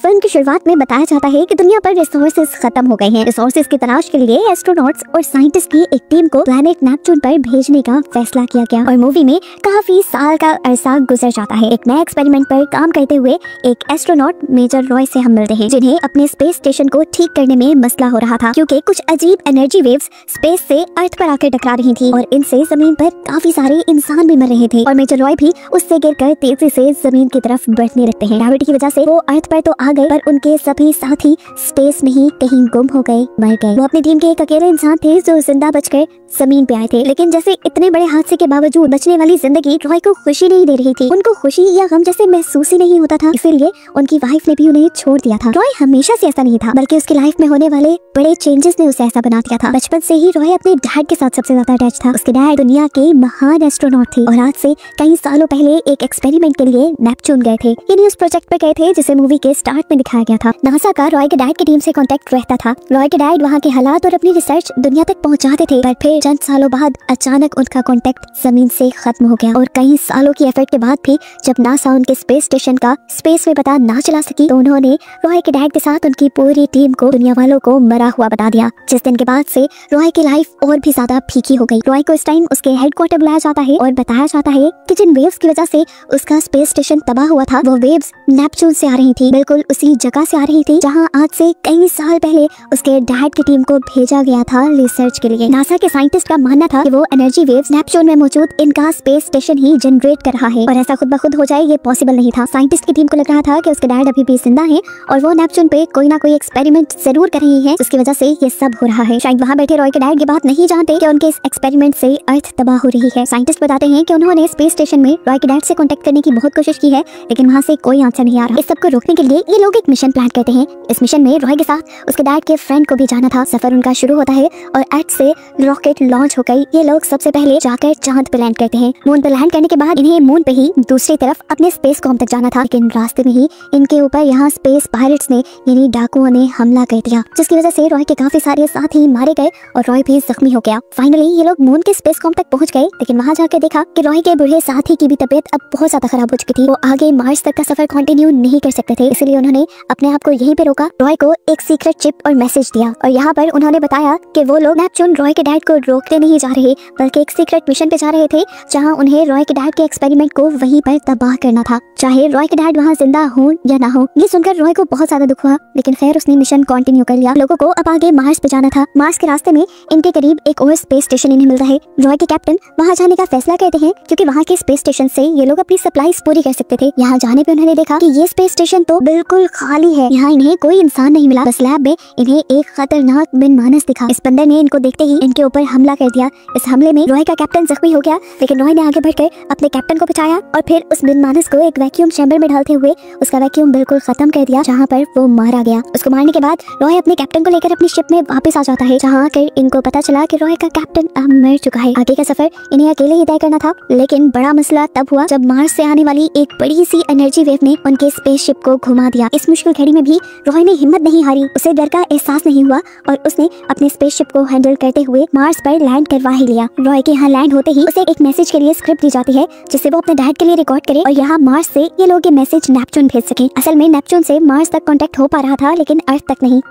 Film की शुरुआत में बताया जाता है कि दुनिया पर रिसोर्सेज खत्म हो गए हैं। रिसोर्सेज की तलाश के लिए एस्ट्रोनॉट्स और साइंटिस्ट की एक टीम को प्लैनेट नेपच्यून पर भेजने का फैसला किया गया और मूवी में काफी साल का अरसा गुजर जाता है। एक नए एक्सपेरिमेंट पर काम करते हुए एक एस्ट्रोनॉट मेजर रॉय से हम मिलते हैं, जिन्हें अपने स्पेस स्टेशन को ठीक करने में मसला हो रहा था क्योंकि कुछ अजीब एनर्जी वेव्स स्पेस से अर्थ पर आकर टकरा रही थी और इनसे जमीन पर काफी सारे इंसान भी मर रहे थे और मेजर रॉय भी उससे गिरकर तेजी से जमीन की तरफ बढ़ने लगते हैं। ग्रेविटी की वजह से वो अर्थ पर तो आ गए, पर उनके सभी साथी स्पेस में ही कहीं गुम हो गए, मर गए। वो अपनी टीम के एक अकेले इंसान थे जो जिंदा बचकर जमीन पे आए थे, लेकिन जैसे इतने बड़े हादसे के बावजूद बचने वाली जिंदगी रॉय को खुशी नहीं दे रही थी। उनको खुशी या गम जैसे महसूस ही नहीं होता था, इसीलिए उनकी वाइफ ने भी उन्हें छोड़ दिया था। रॉय हमेशा से ऐसा नहीं था, बल्कि उसकी लाइफ में होने वाले बड़े चेंजेस ने उसे ऐसा बना दिया था। बचपन से ही रॉय अपने डैड के साथ सबसे ज्यादा अटैच था। उसके डैड दुनिया के महान एस्ट्रोनॉट थे और आज से कई सालों पहले एक एक्सपेरिमेंट के लिए नेपच्यून गए थे। ये उस प्रोजेक्ट पर गए थे जिसे मूवी के स्टार्ट में दिखाया गया था। नासा का रॉय के डैड की टीम से कांटेक्ट रहता था। रॉय के डैड वहाँ के हालात और अपनी रिसर्च दुनिया तक पहुँचाते थे, पर फिर चंद सालों बाद अचानक उनका कांटेक्ट जमीन से खत्म हो गया और कई सालों की एफर्ट के बाद भी जब नासा उनके स्पेस स्टेशन का स्पेस में पता ना चला सकी तो उन्होंने रॉय के डैड के साथ उनकी पूरी टीम को दुनिया वालों को मरा हुआ बता दिया। जिस दिन के बाद से रॉय की लाइफ और भी ज्यादा फीकी हो गई। रॉय को इस टाइम उसके हेडक्वार्टर बुलाया जाता है और बताया जाता है कि जिन वेव्स की वजह से उसका स्पेस स्टेशन तबाह हुआ था वो वेव्स नेपच्यून से आ रही थी, बिल्कुल उसी जगह से आ रही थी जहां आज से कई साल पहले उसके डैड की टीम को भेजा गया था रिसर्च के लिए। नासा के साइंटिस्ट का मानना था कि वो एनर्जी वेव्स नेपच्यून में मौजूद इनका स्पेस स्टेशन ही जनरेट कर रहा है और ऐसा खुद ब खुद हो जाए ये पॉसिबल नहीं था। साइंटिस्ट की टीम को लग रहा था कि उसके डैड अभी भी जिंदा है और वो नेपच्यून पे कोई ना कोई एक्सपेरिमेंट जरूर कर रही है, जिसकी वजह से ये सब हो रहा है। शायद वहाँ बैठे रॉय के डैड ये बात नहीं जानते कि उनके इस एक्सपेरिमेंट से अर्थ तबाह हो रही है। साइंटिस्ट बताते हैं कि उन्होंने स्पेस स्टेशन में रॉय के डैड से कांटेक्ट करने की बहुत कोशिश की है, लेकिन वहाँ से कोई आंसर नहीं आ रहा। इस सबको रोकने के लिए ये लोग एक मिशन प्लान करते हैं। इस मिशन में रॉय के साथ उसके डैड के फ्रेंड को भी जाना था। सफर उनका शुरू होता है और अर्थ से रॉकेट लॉन्च हो गई। ये लोग सबसे पहले जाकर चांद पे लैंड करते हैं। मून पे लैंड करने के बाद इन्हें मून पे ही दूसरी तरफ अपने स्पेस कॉम तक जाना था, लेकिन रास्ते में ही इनके ऊपर यहाँ स्पेस पायरेट्स ने यानी डाकुओं ने हमला कर दिया, जिसकी वजह से रॉय के काफी सारे साथी मारे गए और रॉय भी जख्मी हो गया। फाइनली ये लोग मून के स्पेस कॉम तक पहुंच गए, लेकिन वहां जाकर देखा कि रॉय के बूढ़े साथी की भी तबीयत अब बहुत ज्यादा खराब हो चुकी थी। वो आगे मार्स तक का सफर कंटिन्यू नहीं कर सकते थे, इसलिए उन्होंने अपने आप को यहीं पे रोका। रॉय को एक सीक्रेट चिप और मैसेज दिया और यहाँ पर उन्होंने बताया कि वो लोग नेपच्यून रॉय के डैड को रोकने नहीं जा रहे, बल्कि एक सीक्रेट मिशन पे जा रहे थे जहाँ उन्हें रॉय के डैड के एक्सपेरिमेंट को वहीं पर तबाह करना था, चाहे रॉय के डैड वहाँ जिंदा हो या ना हो। ये सुनकर रॉय को बहुत ज्यादा दुख हुआ, लेकिन फिर उसने मिशन कंटिन्यू कर लिया। लोगों को अब आगे मार्स पे जाना था। मार्स के रास्ते में इनके करीब एक और स्पेस स्टेशन इन्हें मिलता है। रॉय के कैप्टन वहाँ जाने का फैसला करते हैं क्योंकि वहाँ के स्पेस स्टेशन से ये लोग अपनी सप्लाईज पूरी कर सकते थे। यहाँ जाने पे उन्होंने देखा कि ये स्पेस स्टेशन तो बिल्कुल खाली है, यहाँ इन्हें कोई इंसान नहीं मिला, बस लैब में इन्हें एक खतरनाक बिनमानस दिखा। इस बंदर ने इनको देखते ही इनके ऊपर हमला कर दिया। इस हमले में रॉय का कैप्टन जख्मी हो गया, लेकिन रॉय ने आगे बढ़कर अपने कैप्टन को बचाया और फिर उस बिनमानस को एक वैक्यूम चैम्बर में डालते हुए उसका वैक्यूम बिल्कुल खत्म कर दिया, जहाँ पर वो मारा गया। उसको मारने के बाद रॉय अपने कैप्टन को लेकर अपनी शिप में वापस आ जाता है, जहाँ आकर इनको पता चला कि रॉय का कैप्टन अब मर चुका है। आगे का सफर इन्हें अकेले ही तय करना था, लेकिन बड़ा मसला तब हुआ जब मार्स से आने वाली एक बड़ी सी एनर्जी वेव ने उनके स्पेसशिप को घुमा दिया। इस मुश्किल घड़ी में भी रॉय ने हिम्मत नहीं हारी, उसे डर का एहसास नहीं हुआ और उसने अपने स्पेसशिप को हैंडल करते हुए मार्स पर लैंड करवा ही लिया। रॉय के यहाँ लैंड होते ही उसे एक मैसेज के लिए स्क्रिप्ट दी जाती है, जिसे वो अपने डैड के लिए रिकॉर्ड करे और यहाँ मार्स से ये लोग ये मैसेज नेपच्यून भेज सके। असल में नेपच्यून से मार्स तक कांटेक्ट हो पा रहा था, लेकिन अर्थ तक नहीं।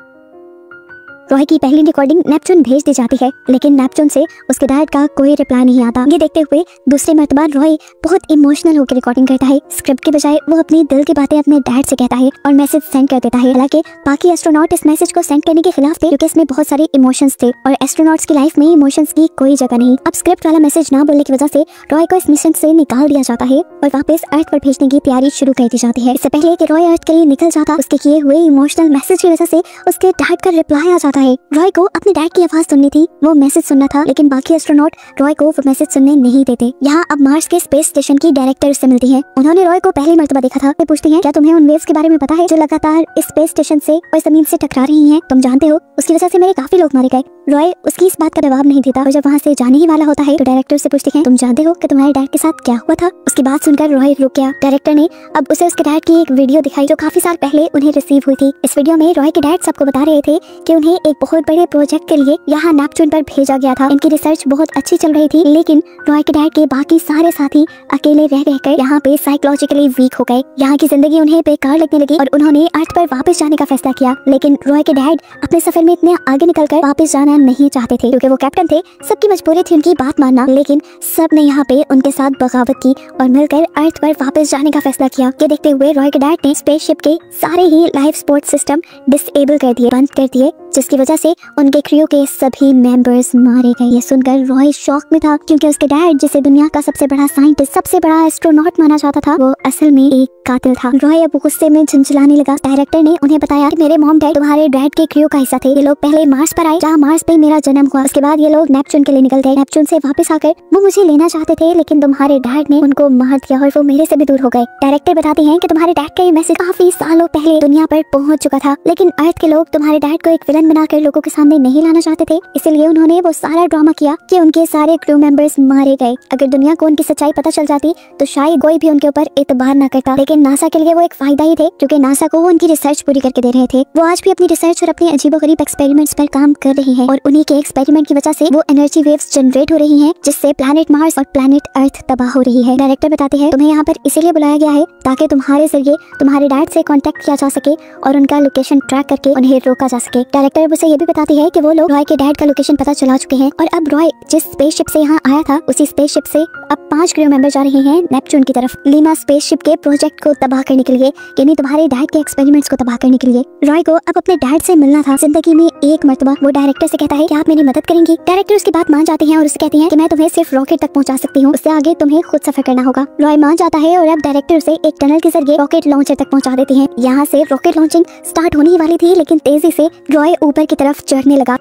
रॉय की पहली रिकॉर्डिंग नेपच्यून भेज दी जाती है, लेकिन नेपच्यून से उसके डैड का कोई रिप्लाई नहीं आता। ये देखते हुए दूसरी मर्तबा रॉय बहुत इमोशनल होकर रिकॉर्डिंग करता है। स्क्रिप्ट के बजाय वो अपनी दिल की बातें अपने डैड से कहता है और मैसेज सेंड कर देता है। हालांकि बाकी एस्ट्रोनॉट इस मैसेज को सेंड करने के खिलाफ थे, क्योंकि इसमें बहुत सारे इमोशंस थे और एस्ट्रोनॉट्स की लाइफ में इमोशंस की कोई जगह नहीं। अब स्क्रिप्ट वाला मैसेज ना बोलने की वजह से रॉय को इस मिशन से निकाल दिया जाता है और वापस अर्थ पर भेजने की तैयारी शुरू कर दी जाती है। इससे पहले कि रॉय अर्थ के लिए निकल जाता, उसके किए हुए इमोशनल मैसेज की वजह से उसके डैड का रिप्लाई आ जाता है। रॉय को अपने डैड की आवाज सुननी थी, वो मैसेज सुनना था, लेकिन बाकी एस्ट्रोनॉट रॉय को वो मैसेज सुनने नहीं देते। यहाँ अब मार्स के स्पेस स्टेशन की डायरेक्टर से मिलती है। उन्होंने रॉय को पहली मर्तबा देखा था। वे पूछती हैं, क्या तुम्हें उन वेव्स के बारे में पता है जो लगातार इस स्पेस स्टेशन से और जमीन से टकरा रही हैं? तुम जानते हो उसकी वजह से मेरे काफी लोग मारे गए। रॉय उसकी इस बात का जवाब नहीं देता और जब वहाँ से जाने ही वाला होता है तो डायरेक्टर से पूछती है, तुम जानते हो कि तुम्हारे डैड के साथ क्या हुआ था? उसकी बात सुनकर रॉय रुक गया। डायरेक्टर ने अब उसे उसके डैड की एक वीडियो दिखाई जो काफी साल पहले उन्हें रिसीव हुई थी। इस वीडियो में रॉय के डैड सबको बता रहे थे कि उन्हें एक बहुत बड़े प्रोजेक्ट के लिए यहाँ नेपच्यून पर भेजा गया था। इनकी रिसर्च बहुत अच्छी चल रही थी, लेकिन रॉय के डैड के बाकी सारे साथी अकेले रह रहकर यहाँ पे साइकोलॉजिकली वीक हो गए। यहाँ की जिंदगी उन्हें बेकार लगने लगी और उन्होंने अर्थ पर वापस जाने का फैसला किया। लेकिन रॉय के डैड अपने सफर में इतने आगे निकलकर वापस जाना नहीं चाहते थे, क्योंकि वो कैप्टन थे। सबकी मजबूरी थी उनकी बात मानना, लेकिन सब ने यहाँ पे उनके साथ बगावत की और मिलकर अर्थ पर वापस जाने का फैसला किया। ये देखते हुए रॉय के डैड ने स्पेसशिप के सारे ही लाइफ सपोर्ट सिस्टम डिसेबल कर दिए, बंद कर दिए, जिसकी वजह से उनके क्रू के सभी मेंबर्स मारे गए। ये सुनकर रॉय शॉक में था, क्योंकि उसके डैड, जिसे दुनिया का सबसे बड़ा साइंटिस्ट, सबसे बड़ा एस्ट्रोनॉट माना जाता था, वो असल में एक कातिल था। रॉय अब गुस्से में झंझलाने लगा। डायरेक्टर ने उन्हें बताया कि मेरे मॉम डैड तुम्हारे डैड के क्रू का हिस्सा थे। ये लोग पहले मार्स पर आए, जहाँ मार्स पे मेरा जन्म हुआ। उसके बाद ये लोग नेपच्यून के लिए निकल गए। नेपच्यून से वापस आकर वो मुझे लेना चाहते थे, लेकिन तुम्हारे डैड ने उनको मार दिया और वो मेरे से भी दूर हो गए। डायरेक्टर बताते हैं कि तुम्हारे डैड का ये मैसेज काफी सालों पहले दुनिया पर पहुंच चुका था, लेकिन अर्थ के लोग तुम्हारे डैड को एक विलन बनाकर लोगों के सामने नहीं लाना चाहते थे। इसलिए उन्होंने वो सारा ड्रामा किया कि उनके सारे क्रू मेंबर्स मारे गए। अगर दुनिया को उनकी सच्चाई पता चल जाती तो शायद कोई भी उनके ऊपर एतबार न करता, लेकिन नासा के लिए वो एक फायदा ही थे, क्योंकि नासा को वो उनकी रिसर्च पूरी करके दे रहे थे। वो आज भी अपनी रिसर्च और अपने अजीबोगरीब एक्सपेरिमेंट्स पर काम कर रही हैं, और उन्हीं के एक्सपेरिमेंट की वजह से वो एनर्जी वेव्स जनरेट हो रही हैं, जिससे प्लैनेट मार्स और प्लैनेट अर्थ तबाह हो रही है। डायरेक्टर बताते हैं तुम्हें यहाँ पर इसीलिए बुलाया गया है ताकि तुम्हारे जरिए तुम्हारे डैड से कांटेक्ट किया जा सके और उनका लोकेशन ट्रैक करके उन्हें रोका जा सके। डायरेक्टर उसे ये भी बताती है कि वो लोग रॉय के डैड का लोकेशन पता चला चुके हैं, और अब रॉय जिस स्पेसशिप से यहाँ आया था उसी स्पेसशिप से अब 5 क्रू मेंबर जा रहे हैं नेपच्यून की तरफ, लीमा स्पेसशिप के प्रोजेक्ट को तबाह करने के लिए, यानी तुम्हारे डैड के एक्सपेरिमेंट्स को तबाह करने के लिए। रॉय को अब अपने डैड से मिलना था जिंदगी में एक मर्तबा। वो डायरेक्टर से कहता है कि आप मेरी मदद करेंगी। डायरेक्टर उसकी बात मान जाते हैं और उससे कहते हैं कि मैं तुम्हें सिर्फ रॉकेट तक पहुंचा सकती हूँ, उससे आगे तुम्हें खुद सफर करना होगा। रॉय मान जाता है और अब डायरेक्टर उसे एक टनल के जरिए रॉकेट लॉन्चर तक पहुंचा देते हैं। यहाँ से रॉकेट लॉन्चिंग स्टार्ट होने ही वाली थी, लेकिन तेजी से रॉय ऊपर की तरफ चढ़ने लगा।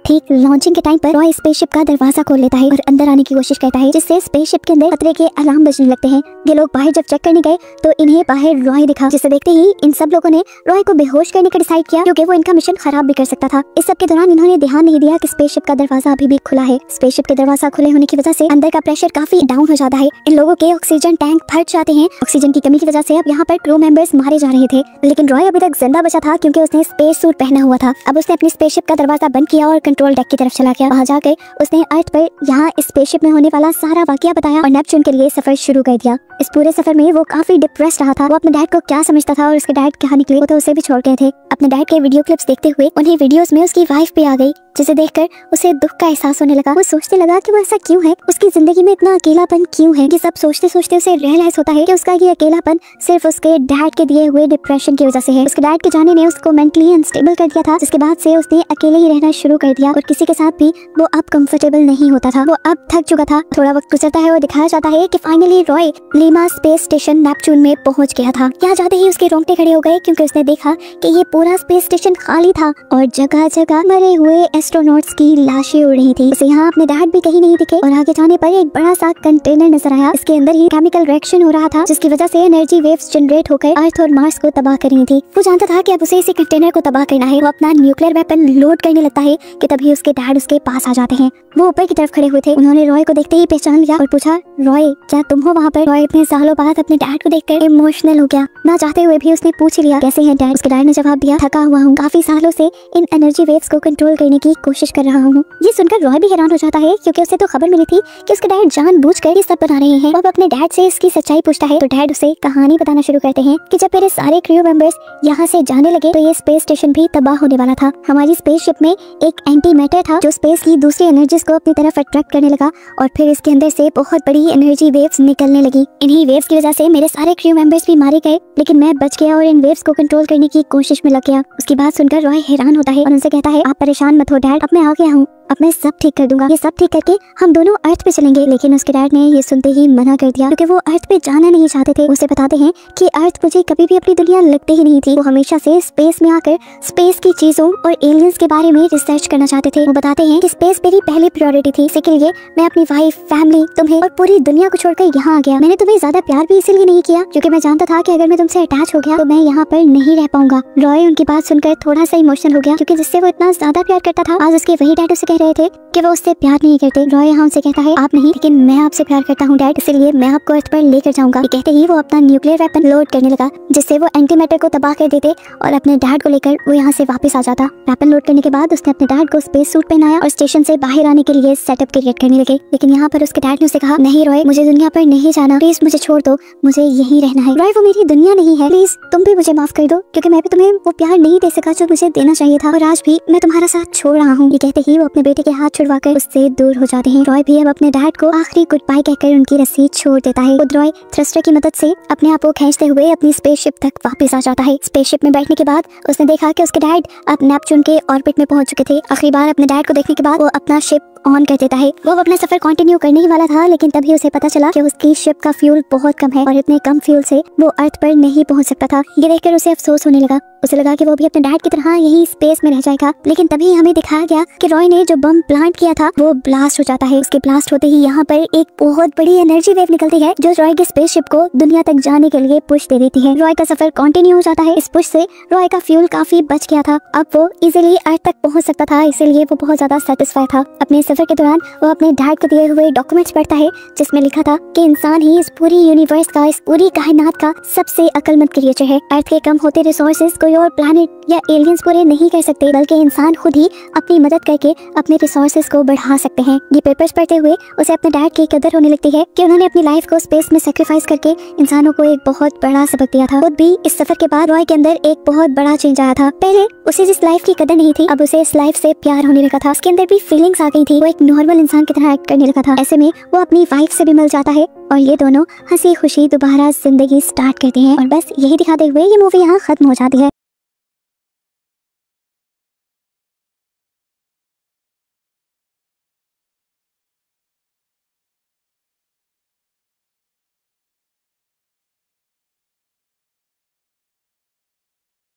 ठीक लॉन्चिंग के टाइम पर रॉय स्पेसशिप का दरवाजा खोल लेता है और अंदर आने की कोशिश करता है, जिससे स्पेसशिप के अंदर खतरे के अलार्म बजने लगते हैं। ये लोग बाहर जब चेक करने गए तो इन्हें बाहर रॉय दिखा, जिसे देखते ही इन सब लोगों ने रॉय को बेहोश करने का डिसाइड किया, क्योंकि वो इनका मिशन खराब भी कर सकता था। इस सब के दौरान इन्होंने ध्यान नहीं दिया कि स्पेसशिप का दरवाजा अभी भी खुला है। स्पेसशिप के दरवाजा खुले होने की वजह से अंदर का प्रेशर काफी डाउन हो जाता है। इन लोगों के ऑक्सीजन टैंक फट जाते हैं। ऑक्सीजन की कमी की वजह से अब यहाँ पर क्रू मेंबर्स मारे जा रहे थे, लेकिन रॉय अभी तक जिंदा बचा था, क्योंकि उसने स्पेस सूट पहना हुआ था। अब उसने अपनी स्पेसशिप का दरवाजा बंद किया और कंट्रोल डेक की तरफ चला गया। वहाँ जाकर उसने अर्थ पर यहाँ स्पेसशिप में होने वाला सारा वाकया बताया और नेपच्यून के लिए सफर शुरू कर दिया। इस पूरे सफर में वो काफी डिप्रेस्ड रहा था। वो अपने डैड को क्या समझता था और उसके डैड क्या निकले, वो तो उसे भी छोड़ गए थे। अपने डैड के वीडियो क्लिप्स देखते हुए उन्हें वीडियोस में उसकी वाइफ भी आ गई, जिसे देखकर उसे दुख का एहसास होने लगा। वो सोचने लगा कि वो ऐसा क्यों है, उसकी जिंदगी में इतना अकेलापन क्यों है। ये सब सोचते सोचते उसे रियलाइज होता है कि उसका ये अकेलापन सिर्फ उसके डैड के दिए हुए डिप्रेशन की वजह से है। उसके डैड के जाने ने उसको मेंटली अनस्टेबल कर दिया था, जिसके बाद से उसने अकेले ही रहना शुरू कर दिया और किसी के साथ भी वो अब कंफर्टेबल नहीं होता था। वो अब थक चुका था। थोड़ा वक्त गुजरता है और दिखाया जाता है कि finally Roy Lima space station Neptune में पहुंच गया था। यहाँ जाते ही उसके रोंगटे खड़े हो गए, क्योंकि उसने देखा कि ये पूरा स्पेस स्टेशन खाली था और जगह जगह मरे हुए एस्ट्रोनॉट्स की लाशें उड़ रही थी। उसे यहाँ अपने डैड भी कहीं नहीं दिखे और आगे जाने पर एक बड़ा सा कंटेनर नजर आया। इसके अंदर ही केमिकल रिएक्शन हो रहा था, जिसकी वजह से एनर्जी वेव्स जनरेट होकर अर्थ और मार्स को तबाह कर रही थी। वो जानता था कि अब उसे इसी कंटेनर को तबाह करना है। वो अपना न्यूक्लियर वेपन लोड करने लगता है कि तभी उसके डैड उसके पास आ जाते हैं। वो ऊपर की तरफ खड़े हुए थे। उन्होंने रॉय को देखते ही पहचान लिया और पूछा, रॉय क्या तुम हो वहाँ पर? रॉय इतने सालों बाद अपने डैड को देखकर इमोशनल हो गया। ना चाहते हुए भी उसने पूछ लिया, कैसे हैं डैड? उसके डैड ने जवाब दिया, थका हुआ हूँ, काफी सालों से इन एनर्जी वेव्स को कंट्रोल करने की कोशिश कर रहा हूँ। ये सुनकर रॉय भी हैरान हो जाता है, क्योंकि उसे तो खबर मिली थी कि उसके डैड जानबूझकर ये सब बना रहे हैं। अब अपने डैड से इसकी सच्चाई पूछता है तो डैड उसे कहानी बताना शुरू करते हैं कि जब मेरे सारे क्रू मेंबर्स यहाँ से जाने लगे तो ये स्पेस स्टेशन भी तबाह होने वाला था। हमारी स्पेसशिप में एक एंटी मैटर था जो स्पेस की दूसरी एनर्जीज को अपनी तरफ अट्रैक्ट करने लगा और फिर इसके अंदर से बहुत बड़ी एनर्जी वेव्स निकलने लगी। इन्हीं वेव्स की वजह से मेरे सारे क्रू मेंबर्स भी मारे गए, लेकिन मैं बच गया और इन वेव्स को कंट्रोल करने की कोशिश में लग गया। उसकी बात सुनकर रॉय हैरान होता है और उनसे कहता है, आप परेशान मत हो डैड, अब मैं आ गया हूँ, अब मैं सब ठीक कर दूंगा। ये सब ठीक करके हम दोनों अर्थ पे चलेंगे। लेकिन उसके डैड ने ये सुनते ही मना कर दिया, क्योंकि वो अर्थ पे जाना नहीं चाहते थे। उसे बताते हैं कि अर्थ मुझे कभी भी अपनी दुनिया लगती ही नहीं थी। वो हमेशा से स्पेस में आकर स्पेस की चीजों और एलियंस के बारे में रिसर्च करना चाहते थे। वो बताते हैं कि स्पेस मेरी पहली प्रायोरिटी थी, इसी के लिए मैं अपनी वाइफ, फैमिली, तुम्हें और पूरी दुनिया को छोड़कर यहाँ आ गया। मैंने तुम्हें ज्यादा प्यार भी इसीलिए नहीं किया क्योंकि मैं जानता था कि अगर मैं तुमसे अटैच हो गया तो मैं यहाँ पर नहीं रह पाऊंगा। रॉय उनकी बात सुनकर थोड़ा सा इमोशनल हो गया, क्योंकि जिससे वो इतना ज्यादा प्यार करता था आज उसके वही डैड उसे कह रहे थे कि वो उससे प्यार नहीं करते। रॉय यहाँ उनसे कहता है आप नहीं, लेकिन मैं आपसे प्यार करता हूँ डैड, इसलिए मैं आपको अर्थ पर लेकर जाऊंगा। ये कहते ही वो अपना न्यूक्लियर वेपन लोड करने लगा, जिससे वो एंटी मैटर को तबाह कर देते और अपने डैड को लेकर वो यहाँ से वापस आ जाता। वेपन लोड करने के बाद उसने अपने डैड को स्पेस सूट पहनाया और स्टेशन से बाहर आने के लिए सेटअप क्रिएट करने लगे। लेकिन यहाँ पर उसके डैड ने उसे कहा नहीं रॉय, मुझे दुनिया पर नहीं जाना, प्लीज मुझे छोड़ दो, मुझे यहीं रहना है। रॉय वो मेरी दुनिया नहीं है, प्लीज तुम भी मुझे माफ कर दो, क्योंकि मैं भी तुम्हें वो प्यार नहीं दे सका जो मुझे देना चाहिए था, और आज भी मैं तुम्हारा साथ छोड़ रहा हूँ। ये कहते ही वो अपने बेटे के हाथ छुड़वाकर उससे दूर हो जाते हैं। रॉय भी अब अपने डैड को आखिरी गुड बाय कहकर उनकी रस्सी छोड़ देता है। खुद रॉय थ्रस्टर की मदद से अपने आप को खींचते हुए अपनी स्पेसशिप तक वापस आ जाता है। स्पेसशिप में बैठने के बाद उसने देखा कि उसके डैड अब नेपच्यून के ऑर्बिट में पहुंच चुके थे। आखिरी बार अपने डैड को देखने के बाद वो अपना शिप ऑन कर देता है। वो अपना सफर कंटिन्यू करने ही वाला था, लेकिन तभी उसे पता चला कि उसकी शिप का फ्यूल बहुत कम है और इतने कम फ्यूल से वो अर्थ पर नहीं पहुंच सकता था। ये देखकर उसे अफसोस होने लगा। उसे लगा कि वो भी अपने डैड की तरह यही स्पेस में रह जाएगा। लेकिन तभी हमें दिखाया गया कि रॉय ने जो बम प्लांट किया था वो ब्लास्ट हो जाता है। उसके ब्लास्ट होते ही यहाँ पर एक बहुत बड़ी एनर्जी वेव निकलती है जो रॉय के स्पेसशिप को दुनिया तक जाने के लिए पुश दे देती है। रॉय का सफर कंटिन्यू हो जाता है। इस पुश से रॉय का फ्यूल काफी बच गया था। अब वो इजीली अर्थ तक पहुंच सकता था, इसीलिए वो बहुत ज्यादा सेटिस्फाई था। अपने सफर के दौरान वो अपने डैड को दिए हुए डॉक्यूमेंट्स पढ़ता है, जिसमें लिखा था कि इंसान ही इस पूरी यूनिवर्स का, इस पूरी कायनात का सबसे अक्लमंद क्रिएचर है। अर्थ के कम होते रिसोर्सेज कोई और प्लैनेट या एलियंस पूरे नहीं कर सकते, बल्कि इंसान खुद ही अपनी मदद करके अपने रिसोर्सेज को बढ़ा सकते हैं। ये पेपर्स पढ़ते हुए उसे अपने डैड की कदर होने लगती है कि उन्होंने अपनी लाइफ को स्पेस में सेक्रीफाइस करके इंसानों को एक बहुत बड़ा सबक दिया था। खुद भी इस सफर के बाद रॉय के अंदर एक बहुत बड़ा चेंज आया था। पहले उसे जिस लाइफ की कदर नहीं थी, अब उसे इस लाइफ से प्यार होने लगा था। उसके अंदर भी फीलिंग्स आ गई थी। वो एक नॉर्मल इंसान की तरह एक्ट करने लगा था। ऐसे में वो अपनी वाइफ से भी मिल जाता है और ये दोनों हंसी खुशी दोबारा जिंदगी स्टार्ट करते हैं। और बस यही दिखाते हुए ये मूवी यहाँ खत्म हो जाती है।